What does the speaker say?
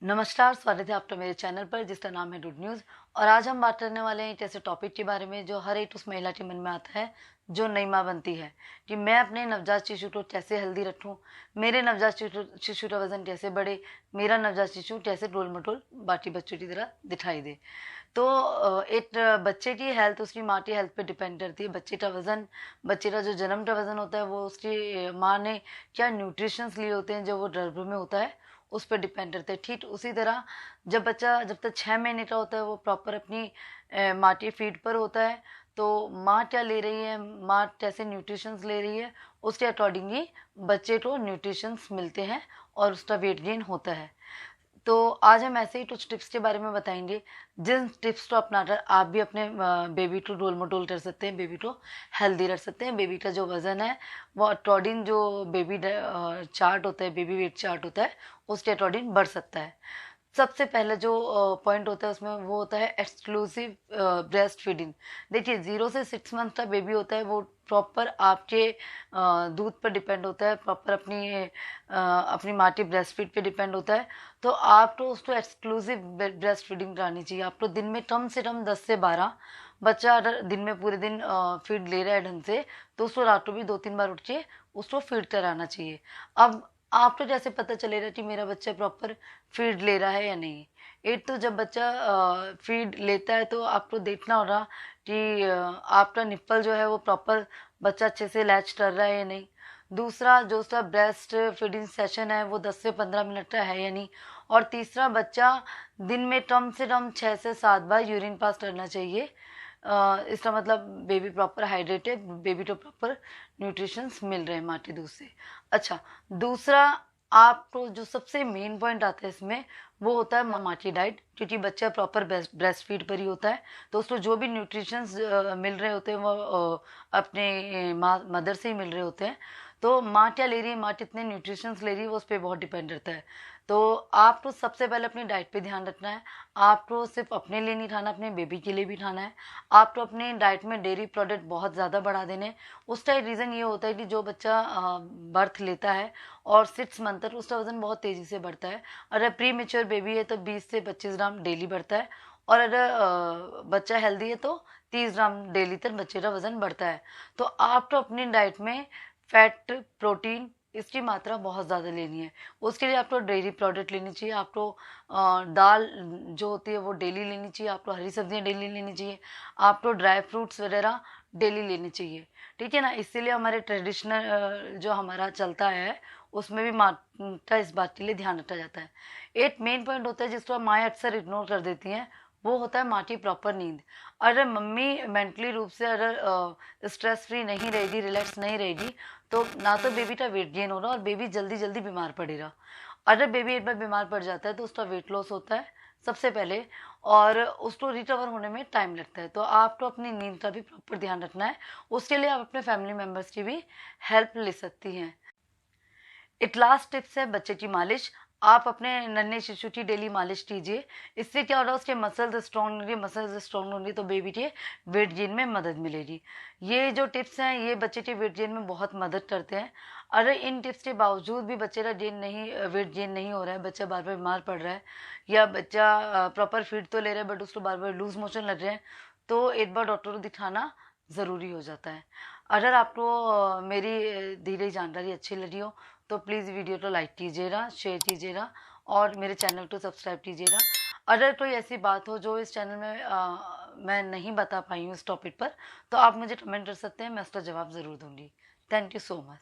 नमस्कार, स्वागत है आपका मेरे चैनल पर जिसका नाम है डूड न्यूज़। और आज हम बात करने वाले हैं एक ऐसे टॉपिक के बारे में जो हर एक उस महिला के मन में आता है जो नई माँ बनती है कि मैं अपने नवजात शिशु को कैसे हेल्दी रखूं, मेरे नवजात शिशु का वजन कैसे बढ़े, मेरा नवजात शिशु कैसे डोल मटोल बाकी बच्चों की तरह दिखाई दे। तो एक बच्चे की हेल्थ उसकी माँ की हेल्थ पे डिपेंड करती है। बच्चे का वज़न, बच्चे का जो जन्म का वज़न होता है वो उसकी माँ ने क्या न्यूट्रिशंस लिए होते हैं जो वो गर्भ में होता है उस पर डिपेंड करते हैं। ठीक उसी तरह जब तक 6 महीने का होता है वो प्रॉपर अपनी माँ की फीड पर होता है। तो माँ क्या ले रही है, माँ कैसे न्यूट्रिशंस ले रही है, उसके अकॉर्डिंग ही बच्चे को न्यूट्रिशंस मिलते हैं और उसका वेट गेन होता है। तो आज हम ऐसे ही कुछ टिप्स के बारे में बताएंगे जिन टिप्स को अपनाकर आप भी अपने बेबी को डोल मटोल कर सकते हैं, बेबी को हेल्दी रख सकते हैं। बेबी का जो वज़न है वो अकॉर्डिंग जो बेबी चार्ट होता है, बेबी वेट चार्ट होता है, उसके अकॉर्डिंग बढ़ सकता है। सबसे पहले जो पॉइंट होता है उसमें वो होता है एक्सक्लूसिव ब्रेस्ट फीडिंग। देखिए 0 से 6 मंथ का बेबी होता है वो प्रॉपर आपके दूध पर डिपेंड होता है, प्रॉपर अपनी माँ की ब्रेस्ट फीड पे डिपेंड होता है। तो आपको उसको एक्सक्लूसिव ब्रेस्ट फीडिंग करानी चाहिए। आपको दिन में कम से कम 10 से 12, बच्चा अगर दिन में पूरे दिन फीड ले रहा है ढंग से तो उसको रात को भी 2-3 बार उठ के उसको फीड कराना चाहिए। अब आपको जैसे पता चलेगा कि मेरा बच्चा प्रॉपर फीड ले रहा है या नहीं। एक तो जब बच्चा फीड लेता है तो आपको देखना होगा कि आपका निप्पल जो है वो प्रॉपर बच्चा अच्छे से लैच कर रहा है या नहीं। दूसरा जो उसका ब्रेस्ट फीडिंग सेशन है वो 10 से 15 मिनट का है या नहीं। और तीसरा बच्चा दिन में कम से कम 6 से 7 बार यूरिन पास करना चाहिए। इसका मतलब बेबी प्रॉपर हाइड्रेटेड, बेबी को प्रॉपर न्यूट्रिशंस मिल रहे हैं माँ के दूध से। अच्छा, दूसरा आपको जो सबसे मेन पॉइंट आता है इसमें वो होता है माँ की डाइट, क्योंकि बच्चा प्रॉपर ब्रेस्ट फीड पर ही होता है तो उसको जो भी न्यूट्रिशंस मिल रहे होते हैं वो अपने माँ मदर से ही मिल रहे होते हैं। तो माँ क्या ले रही है, माँ कितने न्यूट्रिशंस ले रही है वो उस पर बहुत डिपेंड करता है। तो आपको सबसे पहले अपनी डाइट पे ध्यान रखना है। आपको सिर्फ अपने लिए नहीं खाना, अपने बेबी के लिए भी खाना है। आपको अपनी डाइट में डेयरी प्रोडक्ट बहुत ज़्यादा बढ़ा देने। उसका रीज़न ये होता है कि जो बच्चा बर्थ लेता है और 6 मंथ तक उसका वज़न बहुत तेज़ी से बढ़ता है। अगर प्री मेच्योर बेबी है तो 20 से 25 ग्राम डेली बढ़ता है। और अगर बच्चा हेल्दी है तो 30 ग्राम डेली तक बच्चे का वज़न बढ़ता है। तो आपको अपनी डाइट में फैट, प्रोटीन इसकी मात्रा बहुत ज़्यादा लेनी है। उसके लिए आपको डेयरी प्रोडक्ट लेनी चाहिए। आपको दाल जो होती है वो डेली लेनी चाहिए। आपको हरी सब्जियां डेली लेनी चाहिए। आपको ड्राई फ्रूट्स वगैरह डेली लेनी चाहिए। ठीक है ना। इसीलिए हमारे ट्रेडिशनल जो हमारा चलता है उसमें भी माँ का इस बात के लिए ध्यान रखा जाता है। एक मेन पॉइंट होता है जिसको माएँ अक्सर इग्नोर कर देती हैं, वो होता है माँ की प्रॉपर नींद। अगर मम्मी मेंटली रूप से अगर स्ट्रेस फ्री नहीं रहेगी, रिलैक्स नहीं रहेगी, तो ना तो बेबी का वेट गेन होगा और बेबी जल्दी जल्दी बीमार पड़ेगा। अगर बेबी एक बार बीमार पड़ जाता है तो उसका वेट लॉस होता है सबसे पहले, और उसको रिकवर होने में टाइम लगता है। तो आपको अपनी नींद का भी प्रॉपर ध्यान रखना है। उसके लिए आप अपने फैमिली मेम्बर्स की भी हेल्प ले सकती हैं। एक लास्ट टिप्स है बच्चे की मालिश। आप अपने नन्हे शिशु की डेली मालिश कीजिए। इससे क्या होगा, उसके मसल्स स्ट्रॉन्ग होंगे, मसल्स स्ट्रॉन्ग होंगे तो बेबी के वेट गेन में मदद मिलेगी। ये जो टिप्स हैं ये बच्चे के वेट गेन में बहुत मदद करते हैं। अगर इन टिप्स के बावजूद भी बच्चे का वेट गेन नहीं हो रहा है, बच्चा बार बार बीमार पड़ रहा है, या बच्चा प्रॉपर फीड तो ले रहा है बट उसको बार बार लूज मोशन लग रहे हैं, तो एक बार डॉक्टर को दिखाना ज़रूरी हो जाता है। अगर आपको मेरी दी गई जानकारी अच्छी लगी हो तो प्लीज़ वीडियो को लाइक कीजिएगा, शेयर कीजिएगा और मेरे चैनल को सब्सक्राइब कीजिएगा। अगर कोई ऐसी बात हो जो इस चैनल में मैं नहीं बता पाई हूँ इस टॉपिक पर, तो आप मुझे कमेंट कर सकते हैं, मैं उसका जवाब ज़रूर दूँगी। Thank you so much.